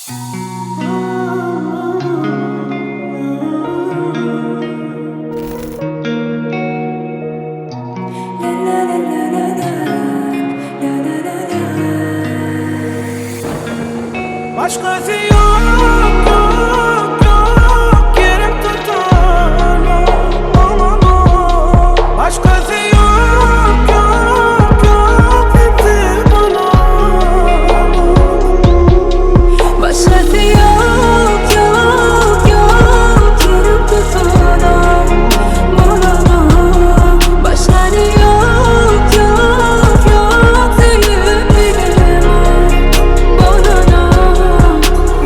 Başkası yok, yok, yok. Yerim tutar, başkası yok, yok, yok. Bitti bana. Başkası yok, yok, yok. Yerim tutar, başkası yok, yok, yok. Sevdim bilemem.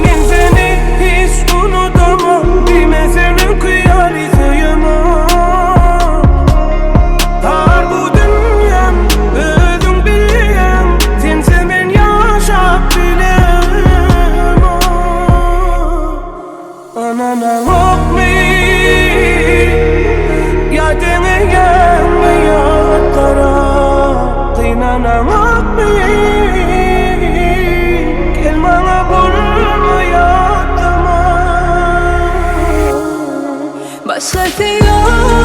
Ben seni hiç unutamam. Bilmezsenin kıyarızıyım. Dar bu dünyam, özüm bileyim. Sense ben yaşap bilem. Anana lokmi yadene yanmıyor kara. Kıynana lokmi gel bana bulma yatıma. Başkası yok.